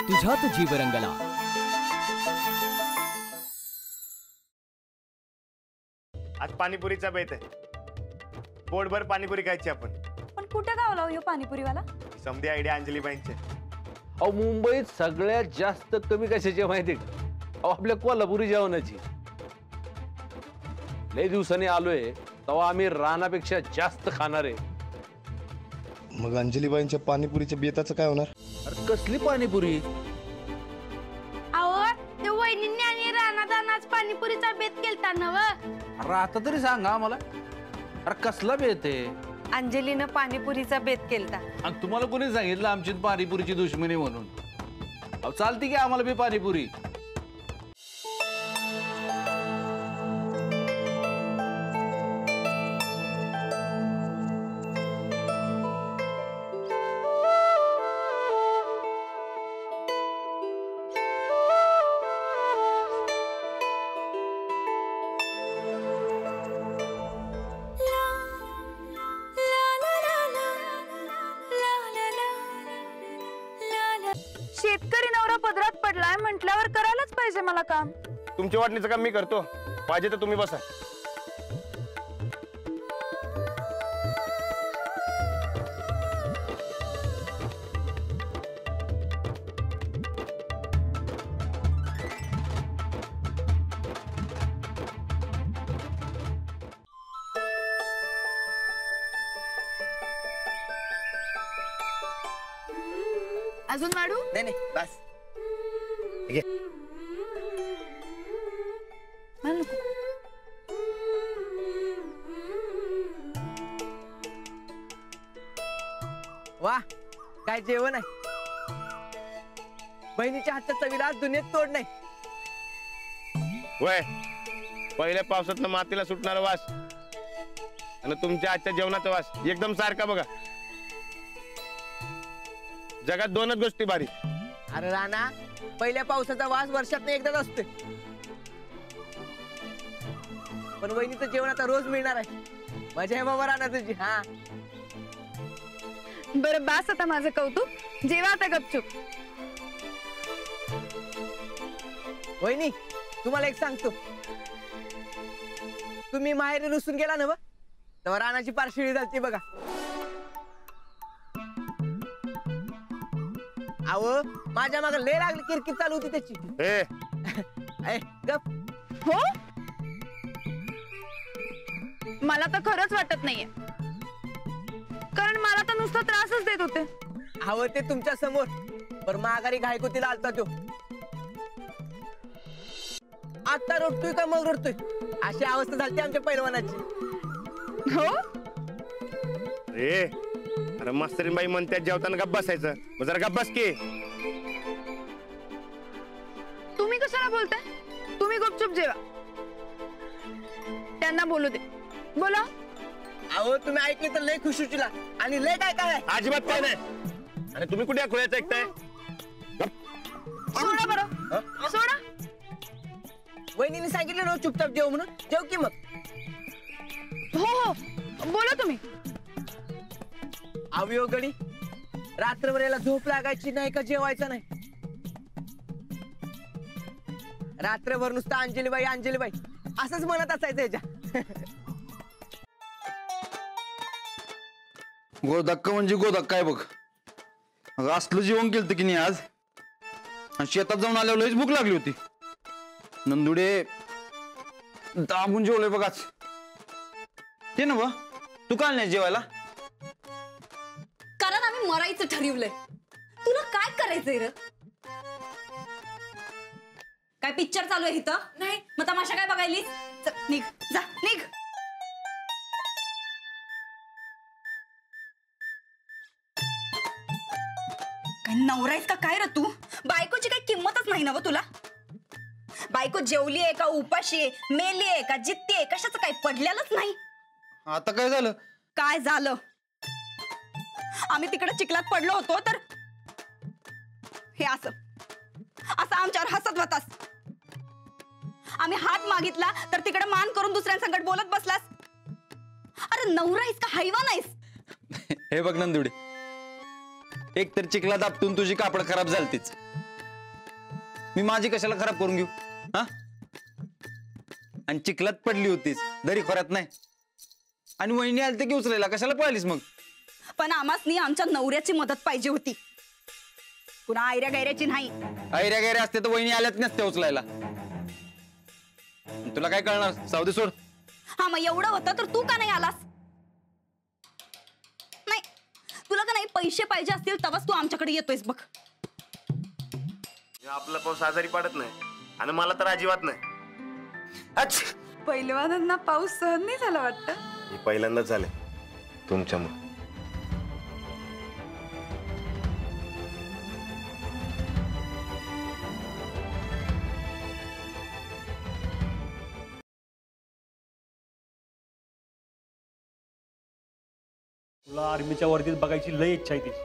तुझ्यात जीव रंगला। आज पाणीपुरीचा बेत आहे, पोटभर पाणीपुरी खायची आपण। पण कुठे गावला हो पाणीपुरीवाला? समधी आयडिया अंजलीबाईंचे। अहो मुंबईत सगळ्यात जास्त कमी कशाची माहिती का? अहो आपल्या कोल्हापुरी जेवणाची। लय दिवसांनी आलोय तेव्हा आम्ही रानापेक्षा जास्त खाणार आहे। मग अंजलीबाईंच्या पाणीपुरीच्या बेताचं काय होणार? अरे कसली पाणीपुरी? अहो ते वहिनींनी आणि रानादानाच पाणीपुरीचा बेत केलता नव। अरे आता तरी सांगा आम्हाला, अरे कसला बेत आहे? अंजलीनं पाणीपुरीचा बेत केलता। आणि तुम्हाला कोणी सांगितलं आमची पाणीपुरीची दुश्मनी म्हणून? अहो चालती की आम्हाला बी पाणीपुरी। शेतकरी नवरा पदरात पडलाय म्हटल्यावर करायलाच पाहिजे मला काम। तुमच्या वाटणीचं काम मी करतो, पाहिजे तर तुम्ही बसा। अजून वाढू? नाही नाही बस। मला नको। वा काय जेवण आहे। बहिणीच्या हातच्या चवीला दुनियेत तोड नाही। वय पहिल्या पावसातनं मातीला सुटणारा वास आणि तुमच्या आजच्या जेवणाचा वास एकदम सारखा बघा। जगात दोनच गोष्टी भारी। अरे राणा, पहिल्या पावसाचा वास वर्षातनं एकदाच असतोय, पण वहिनीचं जेवण आता रोज मिळणार आहे। मजा आहे बाबा राणा तुझी। हा बरं बास आता माझं कौतुक, जेवा आता गपचूप। वहिनी तुम्हाला एक सांगतो, तुम्ही माहेरी रुसून गेला ना तेव्हा राणाची पारशिळी झालती बघा। अहो माझ्या मागे लय लागली किरकिर चालू होती त्याची। ए गप हो, मला तर खरंच वाटत नाहीये, कारण मला तर नुसता त्रासच देत होते। अहो ते तुमच्या समोर, पर माघारी घायकुतीला आलता तो। आता रडतोय का मग रडतोय, अशी अवस्था झाली आमच्या पैलवानाची। हो अरे मास्तरीबाई म्हणतात जेवताना गप्प बसायचं, मग जरा गप्प बस की। तुम्ही कशाला बोलताय? तुम्ही गुपचूप जेवा, त्यांना बोलू दे। बोला। अहो तुम्ही ऐकले तर लय खुश होशीला, आणि लय काय काय अजिबात काय नाही। आणि तुम्ही कुठे खुळ्याचं ऐकताय? सोडा बरं, सोडा। वहिनीने सांगितलं ना चुपचाप जेव म्हणून, जेव की मग। हो हो बोला तुम्ही। अवयो गडी, रात्रभर याला झोप लागायची नाही का जेवायचं नाही? रात्रभर नुसतं अंजलीबाई अंजलीबाई असंच म्हणत असायचं याच्या। गोधक्का म्हणजे गोधक्का आहे बघ। अगं असलं जेवण केलं की नाही आज, आणि शेतात जाऊन आल्यावर लयच भूक लागली होती। नंदुडे दाबून जेवलोय बघ आज। ते ना बा तू काल नाही जेवायला? कारण आम्ही मरायचं ठरवलंय। तुला काय करायचंय रे? काय पिक्चर चालू आहे इथं? नाही मग तमाशा काय बघायली? निघ जा निघ। काय नवरायस का काय रे तू? बायकोची काही किंमतच नाही ना व तुला? बायको जेवली आहे का उपाशी आहे, मेली आहे का जित्ती आहे, कशाचं काही पडलेलंच नाही। आता काय झालं? काय झालं? आम्ही तिकडे चिखलात पडलो होतो तर हे असं असं आमच्यावर हसत होतास। आम्ही हात मागितला तर तिकडे मान करून दुसऱ्यांसंगत बोलत बसलास। अरे नवरा आहेस का हैवान आहेस? हे बघ नंदुडे, एक तर चिखलात आपटून तुझी कापड खराब झालतीच, मी माझी कशाला खराब करून घेऊ? हा, आणि चिखलात पडली होतीस दरी खोऱ्यात नाही, आणि वहिनी आलते की उचलायला, कशाला पळालीस मग? पण आम्हासनी आमच्या नवऱ्याची मदत पाहिजे होती, पुन्हा आयऱ्या गैऱ्याची नाही. ऐऱ्या गैऱ्या असते तर वहिनी आल्याच नसते उचलायला. तुला काय कळणार, सावधी सोड. हा, मग एवढं होतं तर तू का नाही आलास? नाही, तुला का नाही पैसे पाहिजे असतील तेव्हाच तू आमच्याकडे येतोयस बघ. आपला पाऊस आजारी पडत नाही आणि मला तर अजिबात नाही. पहिलवानांना पाऊस सहन नाही झाला वाटतं. हे पहिल्यांदाच झाले तुमच्यामुळे. तुला आर्मीच्या वर्दीत बघायची लय इच्छा आहे तिची,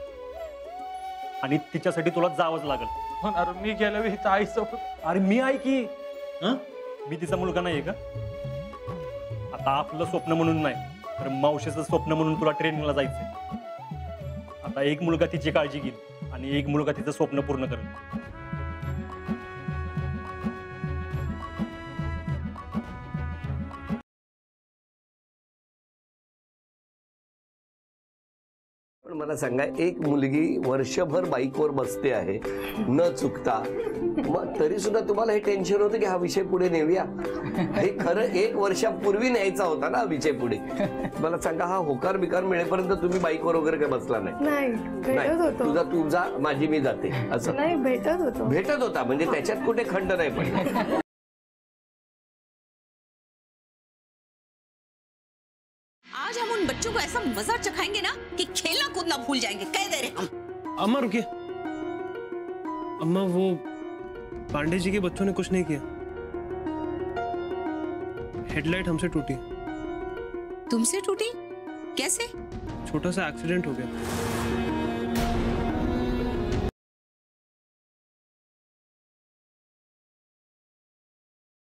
आणि तिच्यासाठी तुला जावंच लागल. पण अरे मी गेल्या वेळी तर आईसोबत. अरे मी आहे की, मी तिचा मुलगा नाहीये का? आता आपलं स्वप्न म्हणून नाही तर मावशीचं स्वप्न म्हणून तुला ट्रेनिंगला जायचंय. आता एक मुलगा तिची काळजी घेईल आणि एक मुलगा तिचं स्वप्न पूर्ण करेल. पण मला सांगा, एक मुलगी वर्षभर बाईकवर बसते आहे न चुकता, मग तरी सुद्धा तुम्हाला हे टेन्शन होतं की हा विषय पुढे नेऊया? हे खरं 1 वर्षापूर्वी न्यायचा होता ना विषय पुढे. मला सांगा, हा होकार बिकार मिळेपर्यंत तुम्ही बाईकवर वगैरे काय बसला नाही? तुझा तू जा, माझी मी जाते असं नाही? भेटत होता म्हणजे त्याच्यात कुठे खंड नाही पडला. आज हम उन बच्चों को ऐसा मजा चखाएंगे ना कि खेलना कूदना भूल जाएंगे, कह दे रहे हम. अम्मा रुकिए, अम्मा वो पांडे जी के बच्चों ने कुछ नहीं किया, हेडलाइट हमसे टूटी. तुमसे टूटी? कैसे? छोटा सा एक्सीडेंट हो गया.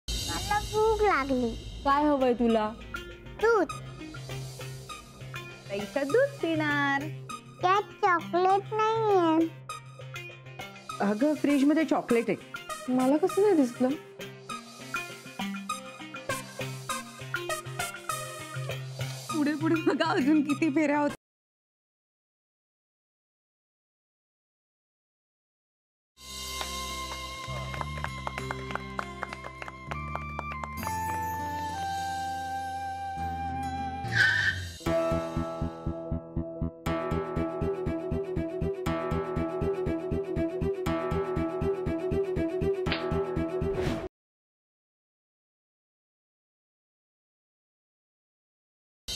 मला भूक लागली. काय हवंय तुला? दूध. पैसा दूध पिणार. त्यात चॉकलेट नाहीये. अगं फ्रीज मध्ये चॉकलेट आहे. मला कसं नाही दिसलं? पुढे पुढे बघा अजून किती फेऱ्या होत.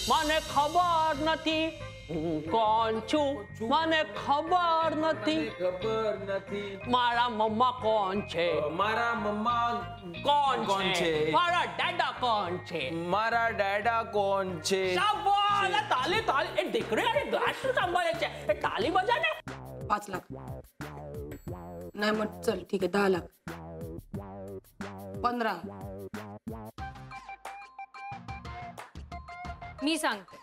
મને ખબર નથી હું કોણ છું, મને ખબર નથી મારા મમ્મા કોણ છે, मारा मम्मा કોણ કોણ છે, છે? મારા ડેડા કોણ છે, मारा डैडा कौन छे? શાબાશ, તાલી તાલી. એ દીકરી અને ગ્લાસ શું સંભાળે છે? એ તાલી બજા ને. 5 लाख नाही, मग चल ठीक आहे 10 लाख 15. मी सांगते.